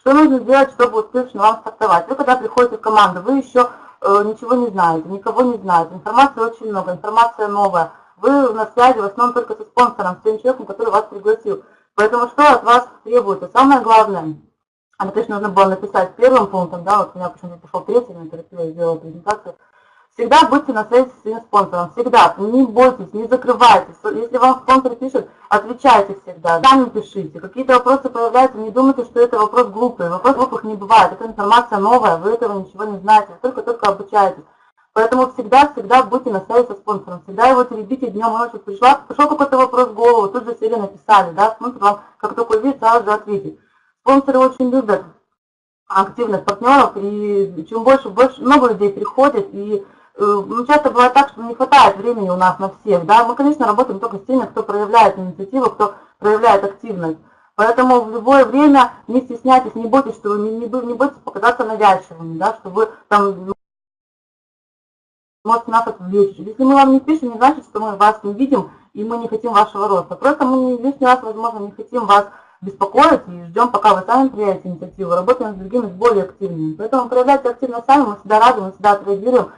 Что нужно сделать, чтобы успешно вам стартовать? Вы когда приходите в команду, вы еще ничего не знаете, никого не знаете, информации очень много, информация новая. Вы на связи в основном только со спонсором, с тем человеком, который вас пригласил. Поэтому что от вас требуется? Самое главное, это, конечно, нужно было написать первым пунктом, да, вот у меня почему-то пошел третий, на терапию, я сделала презентацию. Всегда будьте на связи со своим спонсором, всегда, не бойтесь, не закрывайтесь. Если вам спонсор пишет, отвечайте всегда, сами пишите. Какие-то вопросы появляются, не думайте, что это вопрос глупый. Вопрос глупых не бывает, это информация новая, вы этого ничего не знаете, вы только обучаетесь. Поэтому всегда будьте на связи со спонсором, всегда его теребите днем и ночью. Пришел какой-то вопрос в голову, тут же сели написали, да, спонсор вам, как только увидит, сразу же ответит. Спонсоры очень любят активных партнеров, и чем больше, много людей приходит, и часто бывает так, что не хватает времени у нас на всех, да, мы, конечно, работаем только с теми, кто проявляет инициативу, кто проявляет активность, поэтому в любое время не стесняйтесь, не бойтесь, что вы не бойтесь показаться навязчивыми, да, что вы там можете нас отвлечь. Если мы вам не пишем, не значит, что мы вас не видим, и мы не хотим вашего роста, просто мы лишний раз, возможно, не хотим вас беспокоить и ждем, пока вы сами проявите инициативу, работаем с другими, с более активными, поэтому проявляйте активность сами, мы всегда рады, мы всегда отреагируем.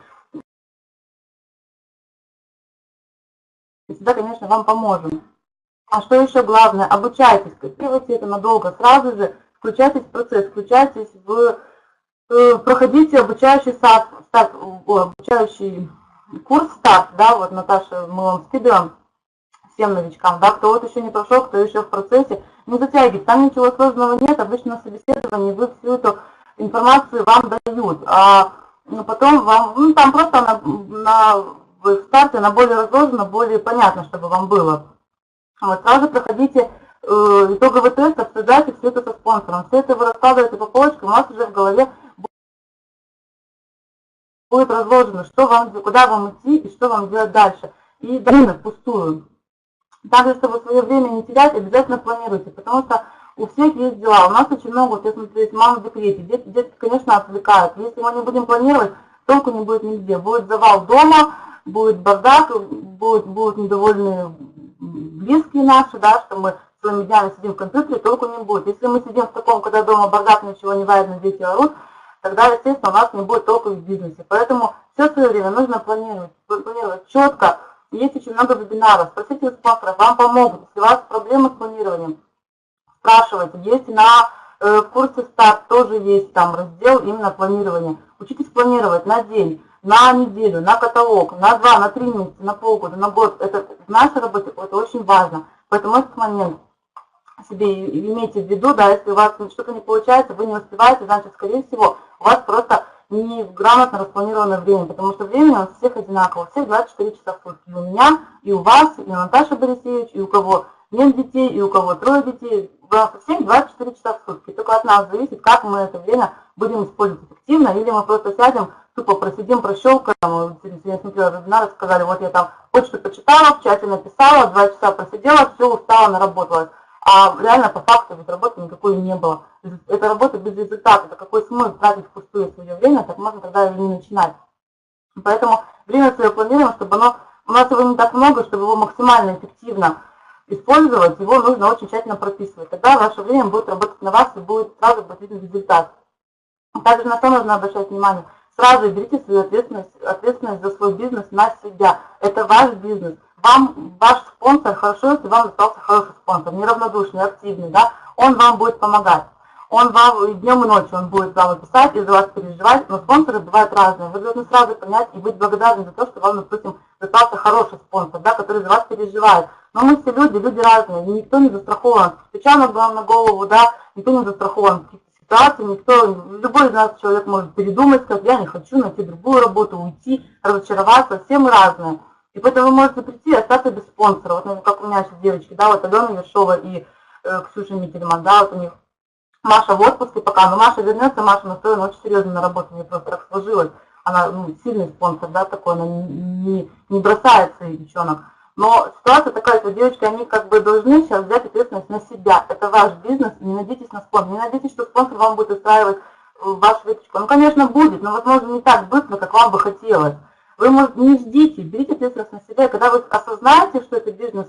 И всегда, конечно, вам поможем. А что еще главное? Обучайтесь, копируйте это надолго, сразу же включайтесь в процесс, включайтесь проходите обучающий обучающий курс старт, да, вот Наташа, мы вам скидываем всем новичкам, да, кто вот еще не прошел, кто еще в процессе, не затягивайте, там ничего сложного нет, обычно на собеседовании вы всю эту информацию вам дают, а потом вам, там просто в старте она более разложена, более понятно, чтобы вам было. Вот, сразу проходите итоговый тест, обсуждайте все это со спонсором. Все это вы раскладываете по полочкам, у вас уже в голове будет разложено, куда вам идти и что вам делать дальше. И время впустую. Также, чтобы свое время не терять, обязательно планируйте, потому что у всех есть дела. У нас очень много, вот я смотрю, есть мама в декрете, дети, конечно, отвлекают. Если мы не будем планировать, толку не будет нигде. Будет завал дома, будет бардак, будут недовольны близкие наши, да, что мы своими днями сидим в компьютере, толку не будет. Если мы сидим в таком, когда дома бардак, ничего не варят, дети орут, тогда, естественно, у нас не будет толку в бизнесе. Поэтому все свое время нужно планировать четко. Есть очень много вебинаров, спросите у спонсоров, вам помогут. Если у вас проблемы с планированием, спрашивайте. Есть в курсе старт тоже есть там раздел именно планирования. Учитесь планировать на день, на неделю, на каталог, на 2, на 3 месяца, на полгода, на год. Это в нашей работе это очень важно. Поэтому этот момент себе имейте в виду, да, если у вас что-то не получается, вы не успеваете, значит, скорее всего, у вас просто неграмотно распланированное время, потому что время у нас всех одинаково, у всех 24 часа в сутки. И у меня, и у вас, и у Наташи Борисевич, и у кого нет детей, и у кого 3 детей. У нас у всех 24 часа в сутки. Только от нас зависит, как мы это время будем использовать эффективно, или мы просто сядем, тупо просидим, прощелкаем. Я смотрела вебинары, сказали, вот я там почту почитала, в чате написала, 2 часа просидела, все, устала, наработалась. А реально по факту ведь работы никакой не было. Это работа без результата. Это какой смысл тратить впустую свое время, так можно тогда и не начинать. Поэтому время свое планируем, чтобы у нас его не так много, чтобы его максимально эффективно использовать, его нужно очень тщательно прописывать. Тогда ваше время будет работать на вас и будет сразу виден результат. Также на что нужно обращать внимание? Сразу берите свою ответственность за свой бизнес на себя. Это ваш бизнес. Ваш спонсор хорошо, если вам достался хороший спонсор, неравнодушный, активный, да, он вам будет помогать. Он вам и днем и ночью он будет вам писать и за вас переживать, но спонсоры бывают разные. Вы должны сразу понять и быть благодарны за то, что вам, допустим, достался хороший спонсор, да, который за вас переживает. Но мы все люди разные, и никто не застрахован. Печально вам на голову, да, никто не застрахован в каких-то ситуациях, любой из нас человек может передумать, сказать, я не хочу найти другую работу, уйти, разочароваться, все мы разные. И поэтому вы можете прийти и остаться без спонсора. Вот как у меня сейчас девочки, да, вот Алена Ершова и Ксюша Микельман, да, вот у них Маша в отпуске пока, но Маша вернется, Маша настроена очень серьезно на работу, мне просто так сложилось. Она сильный спонсор, да, такой, она не бросает своих девчонок. Но ситуация такая, что девочки, они как бы должны сейчас взять ответственность на себя. Это ваш бизнес, не надейтесь на спонсор, не надейтесь, что спонсор вам будет устраивать вашу веточку. Ну, конечно, будет, но, возможно, не так быстро, как вам бы хотелось. Вы, может, не ждите, берите ответственность на себя, и когда вы осознаете, что это бизнес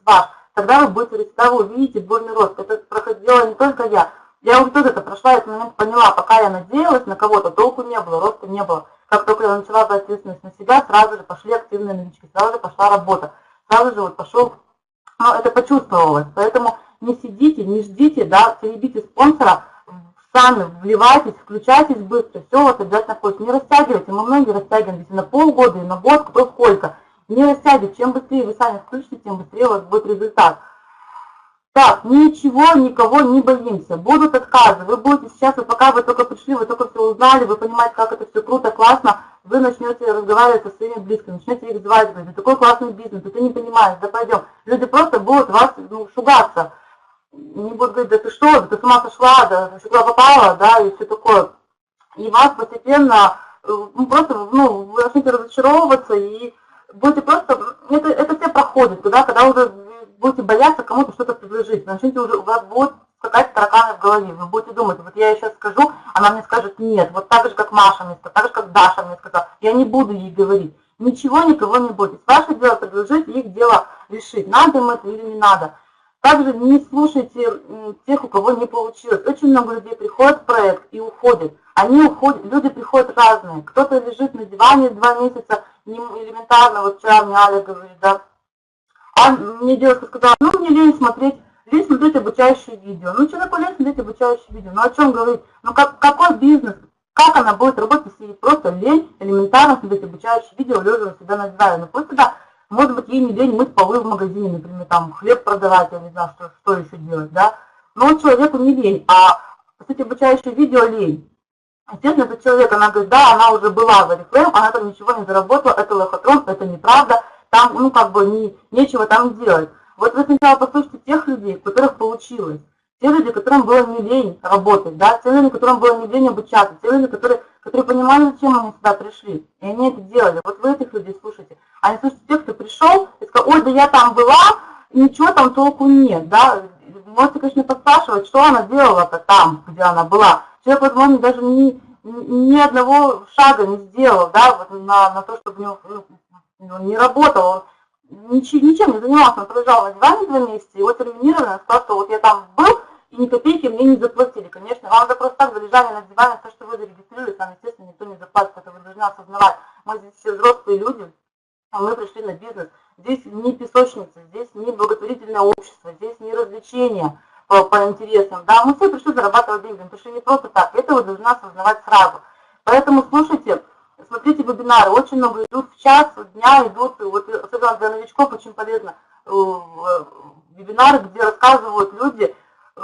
ваш, тогда вы будете, тогда вы увидите бурный рост. Это проходила не только я. Я уже тоже это прошла, этот момент поняла, пока я надеялась на кого-то, толку не было, роста не было. Как только я начала брать ответственность на себя, сразу же пошли активные новички, сразу же пошла работа, сразу же вот пошел, ну, это почувствовалось. Поэтому не сидите, не ждите, да, теребите спонсора, сами вливайтесь, включайтесь быстро, все вот обязательно хочет. Не растягивайте, мы многие растягиваем на полгода и на год, кто сколько. Не растягивайте, чем быстрее вы сами включите, тем быстрее у вас будет результат. Так, ничего, никого не боимся. Будут отказы. Вы будете сейчас, вот пока вы только пришли, вы только все узнали, вы понимаете, как это все круто, классно, вы начнете разговаривать со своими близкими, начнете их звать, говорить, такой классный бизнес, ты не понимаешь, да пойдем. Люди просто будут вас шугаться. Не будут говорить, да ты что, да ты с ума сошла, да ты куда попала, да, и все такое. И вас постепенно, просто, вы начнете разочаровываться, и будете просто, это все проходит, когда уже будете бояться кому-то что-то предложить, начнете уже, у вас будут скакать тараканы в голове, вы будете думать, вот я ей сейчас скажу, она мне скажет нет, вот так же, как Маша мне сказала, так же, как Даша мне сказала, я не буду ей говорить, ничего, никого не бойтесь, ваше дело предложить, их дело решить, надо им это или не надо. Также не слушайте тех, у кого не получилось. Очень много людей приходят в проект и уходят. Они уходят, люди приходят разные. Кто-то лежит на диване 2 месяца, элементарно, вот вчера мне Аля говорит, да. А мне девушка сказала, мне лень смотреть обучающие видео. Человеку лень смотреть обучающие видео. О чем говорить? Какой бизнес? Как она будет работать, если ей просто лень элементарно смотреть обучающие видео, лежа у себя на диване? Пусть тогда, может быть, ей не лень мыть полы в магазине, например, там хлеб продавать, я не знаю, что еще делать, да? Но человеку не лень, а, кстати, обучающее видео лень. Естественно, этот человек, она говорит, да, она уже была в Oriflame, она там ничего не заработала, это лохотрон, это неправда, там, нечего там делать. Вот вы сначала послушайте тех людей, у которых получилось, те люди, которым было не лень работать, да, те люди, которым было не лень обучаться, те люди, которые понимали, зачем они сюда пришли, и они это делали. Вот вы этих людей слушайте. А не слушайте тех, кто пришел и сказал, ой, да я там была, ничего там толку нет, да. Можете, конечно, подспрашивать, что она делала-то там, где она была. Человек, возможно, даже ни одного шага не сделал, да, вот на то, чтобы он не работал, он ничем не занимался, он пролежал на диване 2 месяца, его терминировали, он сказал, что вот я там был, и ни копейки мне не заплатили. Конечно, вам за просто так за лежание на диване, то, что вы зарегистрировались, вам, естественно, никто не заплатит, это вы должны осознавать. Мы здесь все взрослые люди, мы пришли на бизнес, здесь не песочница, здесь не благотворительное общество, здесь не развлечения по интересам, да, мы все пришли зарабатывать деньги, мы пришли не просто так, это вы должны осознавать сразу. Поэтому слушайте, смотрите вебинары, очень много идут в час, дня идут, вот особенно для новичков очень полезно, вебинары, где рассказывают люди,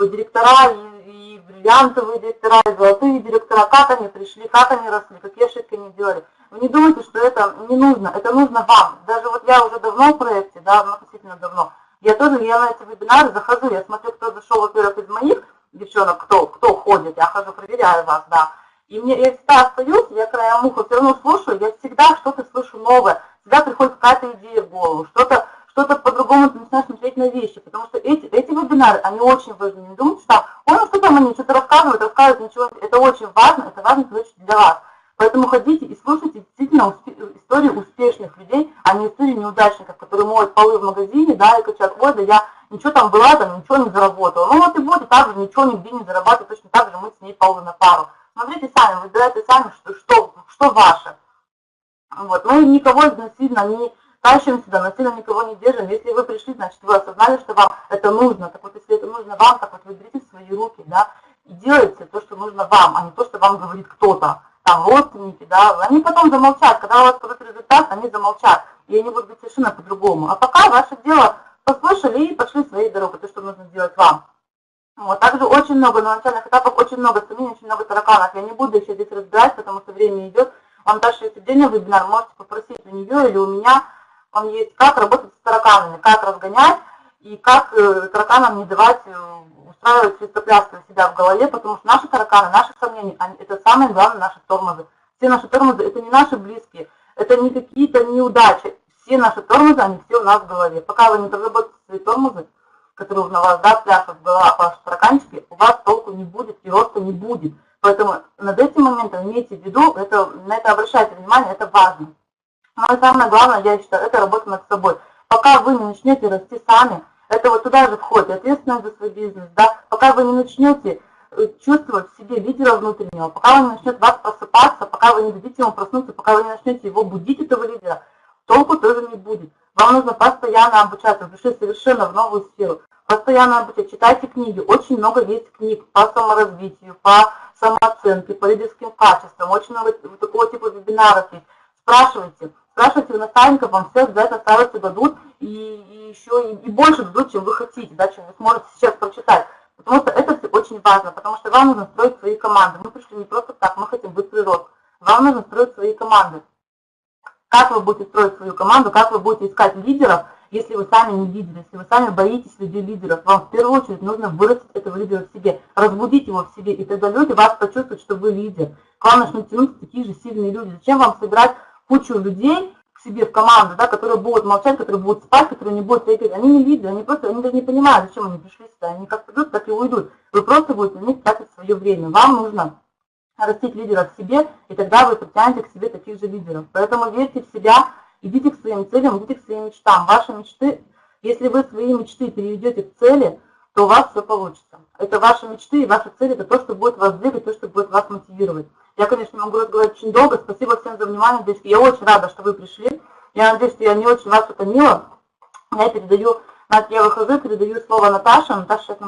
директора и бриллиантовые директора, и золотые директора, как они пришли, как они росли, какие ошибки они делали. Вы не думайте, что это не нужно, это нужно вам. Даже вот я уже давно в проекте, да, относительно давно, я на эти вебинары захожу, я смотрю, кто зашел, во-первых, из моих девчонок, кто ходит, я хожу, проверяю вас, да. И я всегда остаюсь, я краем уха все равно слушаю, я всегда что-то слышу новое, всегда приходит какая-то идея в голову, что-то по-другому ты начинаешь смотреть на вещи, потому что эти вебинары, они очень важны. Не думайте, что что там они что-то рассказывают, ничего, это очень важно, это важно для вас. Поэтому ходите и слушайте действительно истории успешных людей, а не истории неудачников, которые моют полы в магазине, да, и кричат, ой, да я ничего там была, там ничего не заработала. Вот и вот, и так же ничего нигде не зарабатывать, точно так же мы с ней полы на пару. Смотрите сами, выбирайте сами, что ваше. Вот. Мы никого насильно не тащим сюда, насильно никого не держим. Если вы пришли, значит, вы осознали, что вам это нужно. Так вот, если это нужно вам, так вот вы берите в свои руки, да, и делайте то, что нужно вам, а не то, что вам говорит кто-то. Там родственники, да, они потом замолчат. Когда у вас будет результат, они замолчат. И они будут быть совершенно по-другому. А пока ваше дело послушали и пошли своей дорогой, то, что нужно делать вам. Вот, также очень много, на начальных этапах очень много сомнений, очень много тараканов. Я не буду еще здесь разбирать, потому что время идет. Вам дальше, если отдельный вебинар, можете попросить у нее или у меня. Он есть, как работать с тараканами, как разгонять и как тараканам не давать устраивать свистопляски у себя в голове, потому что наши тараканы, наши сомнения, это самое главное наши тормозы. Все наши тормозы, это не наши близкие, это не какие-то неудачи. Все наши тормозы, они все у нас в голове. Пока вы не проработаете свои тормозы, которые на вас, да, пляшут в головах ваши тараканчики, у вас толку не будет и роста не будет. Поэтому над этим моментом имейте в виду, на это обращайте внимание, это важно. Но и самое главное, я считаю, это работа над собой. Пока вы не начнете расти сами, это вот туда же входит ответственность за свой бизнес, да, пока вы не начнете чувствовать в себе лидера внутреннего, пока он не начнет вас просыпаться, пока вы не дадите ему проснуться, пока вы не начнете его будить, этого лидера, толку тоже не будет. Вам нужно постоянно обучаться, пришли совершенно в новую сферу. Постоянно обучать, читайте книги, очень много есть книг по саморазвитию, по самооценке, по лидерским качествам, очень много такого типа вебинаров есть. Спрашивайте у наставников, вам все обязательно стараются дадут, и еще и больше дадут, чем вы хотите, да, чем вы сможете сейчас прочитать. Потому что это все очень важно, потому что вам нужно строить свои команды. Мы пришли не просто так, мы хотим быстрый рост. Вам нужно строить свои команды. Как вы будете строить свою команду, как вы будете искать лидеров, если вы сами не лидеры, если вы сами боитесь людей лидеров, вам в первую очередь нужно вырастить этого лидера в себе, разбудить его в себе, и тогда люди вас почувствуют, что вы лидер. К вам начнут тянуться такие же сильные люди. Зачем вам собирать кучу людей к себе в команду, да, которые будут молчать, которые будут спать, которые не будут реагировать? Они не лидеры, они даже не понимают, зачем они пришли сюда. Они как придут, так и уйдут. Вы просто будете на них тратить свое время. Вам нужно растить лидеров в себе, и тогда вы притянете к себе таких же лидеров. Поэтому верьте в себя, идите к своим целям, идите к своим мечтам. Ваши мечты, если вы свои мечты переведете к цели, то у вас все получится. Это ваши мечты и ваши цели, это то, что будет вас двигать, то, что будет вас мотивировать. Я, конечно, могу разговаривать очень долго. Спасибо всем за внимание, девочки. Я очень рада, что вы пришли. Я надеюсь, что я не очень вас утомила. Я выхожу, передаю слово Наташе. Наташа сейчас нам